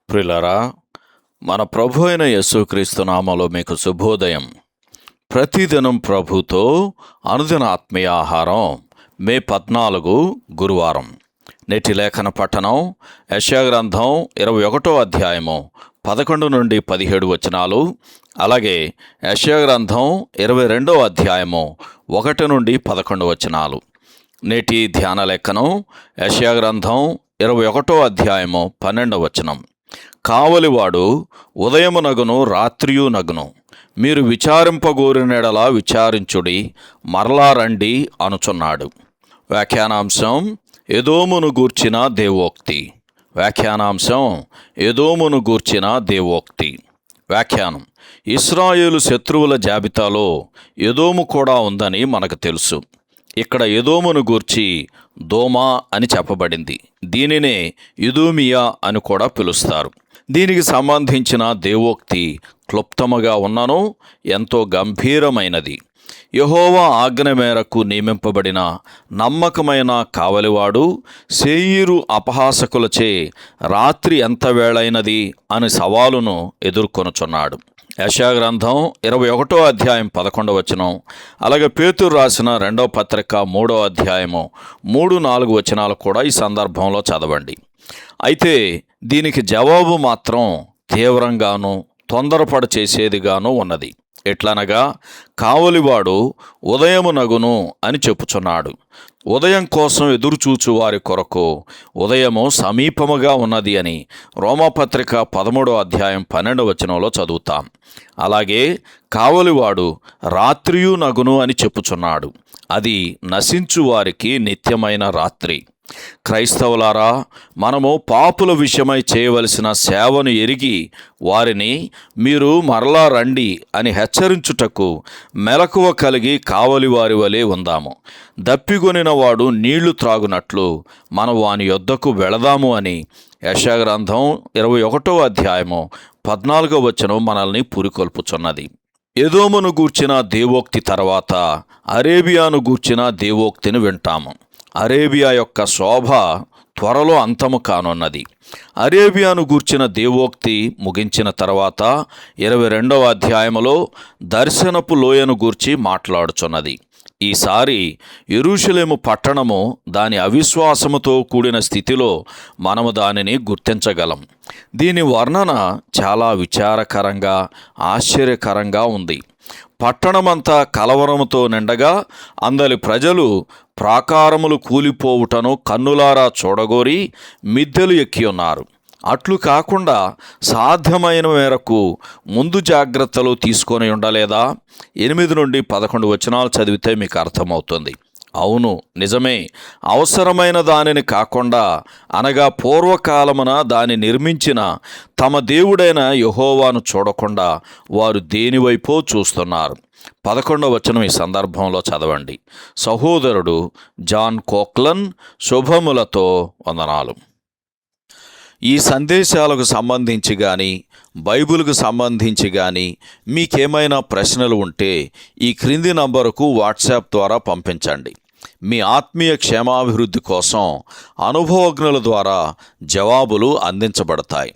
ప్రియులారా, మన ప్రభు అయిన యేసుక్రీస్తు నామములో మీకు శుభోదయం. ప్రతిదినం ప్రభుతో అనుదిన ఆత్మీయ ఆహారం. మే 14 గురువారం. నేటి లేఖన పఠనం యెషయా గ్రంథం 21వ అధ్యాయము 11 నుండి 17 వచనాలు, అలాగే యెషయా గ్రంథం 22వ అధ్యాయము 1 నుండి 11 వచనాలు. నేటి ధ్యాన లేఖనం యెషయా గ్రంథం 21వ అధ్యాయము 12వ వచనం. కావలివాడు ఉదయమునగును రాత్రియునగును, మీరు విచారింపగోరినెడలా విచారించుడి, మరలా రండి అనుచున్నాడు. వ్యాఖ్యానాంశం ఎదోమును గూర్చిన దేవోక్తి. ఎదోమును గూర్చిన దేవోక్తి. వ్యాఖ్యానం: ఇశ్రాయేలు శత్రువుల జాబితాలో ఎదోము కూడా ఉందని మనకు తెలుసు. ఇక్కడ ఎదోమును గూర్చి దోమా అని చెప్పబడింది. దీనినే ఎదోమియా అని కూడా పిలుస్తారు. దీనికి సంబంధించిన దేవోక్తి క్లుప్తముగా ఉన్నను ఎంతో గంభీరమైనది. యెహోవా ఆజ్ఞ మేరకు నియమింపబడిన నమ్మకమైన కావలివాడు శేయీరు అపహాసకులచే రాత్రి ఎంత వేళైనది అని సవాలును ఎదుర్కొనుచున్నాడు. యెషయా గ్రంథం 21వ అధ్యాయం 11వ వచనం, అలాగే పేతురు రాసిన 2వ పత్రిక 3వ అధ్యాయము 3-4 వచనాలు కూడా ఈ సందర్భంలో చదవండి. అయితే దీనికి జవాబు మాత్రం తీవ్రంగానూ తొందరపడి చేసేదిగాను ఉన్నది. ఎట్లనగా, కావలివాడు ఉదయమునగును అని చెప్పుచున్నాడు. ఉదయం కోసం ఎదురుచూచు వారి కొరకు ఉదయము సమీపముగా ఉన్నది అని రోమాపత్రిక 13వ అధ్యాయం 12వ వచనంలో చదువుతాం. అలాగే కావలివాడు రాత్రియునగును అని చెప్పుచున్నాడు. అది నశించు వారికి నిత్యమైన రాత్రి. క్రైస్తవులారా, మనము పాపుల విషయమై చేయవలసిన సేవను ఎరిగి వారిని మీరు మరలా రండి అని హెచ్చరించుటకు మెలకువ కలిగి కావలి వారి వలె ఉందాము. దప్పిగొనిన వాడు నీళ్లు త్రాగునట్లు మనం వాని యొద్దకు వెళదాము అని యెషయా గ్రంథం 21వ అధ్యాయము 14వ వచనం మనల్ని పురికొల్పుచున్నది. ఎదోమును గూర్చిన దేవోక్తి తర్వాత అరేబియాను గూర్చిన దేవోక్తిని వింటాము. అరేబియా యొక్క శోభ త్వరలో అంతము కానున్నది. అరేబియాను గూర్చిన దేవోక్తి ముగించిన తర్వాత 22వ అధ్యాయములో దర్శనపు లోయను గూర్చి మాట్లాడుచున్నది. ఈసారి యెరూషలేము పట్టణము దాని అవిశ్వాసముతో కూడిన స్థితిలో మనము దానిని గుర్తించగలం. దీని వర్ణన చాలా విచారకరంగా, ఆశ్చర్యకరంగా ఉంది. పట్టణమంతా కలవరముతో నిండగా అందలి ప్రజలు ప్రాకారములు కూలిపోవుటను కన్నులారా చూడగోరి మిద్దెలు ఎక్కి ఉన్నారు. అట్లు కాకుండా సాధ్యమైన మేరకు ముందు జాగ్రత్తలు తీసుకొని ఉండలేదా? 8 నుండి 11 వచనాలు చదివితే మీకు అర్థమవుతుంది. అవును, నిజమే. అవసరమైన దానిని కాకుండా, అనగా పూర్వకాలమున దాన్ని నిర్మించిన తమ దేవుడైన యెహోవాను చూడకుండా వారు దేనివైపో చూస్తున్నారు. 11వ వచనం ఈ సందర్భంలో చదవండి. సహోదరుడు జాన్ కోక్లన్ శుభములతో వందనాలు. ఈ సందేశాలకు సంబంధించి కానీ, బైబిల్కు సంబంధించి కానీ మీకేమైనా ప్రశ్నలు ఉంటే ఈ క్రింది నంబరుకు వాట్సాప్ ద్వారా పంపించండి. మీ ఆత్మీయ క్షేమాభివృద్ధి కోసం అనుభవజ్ఞుల ద్వారా జవాబులు అందించబడతాయి.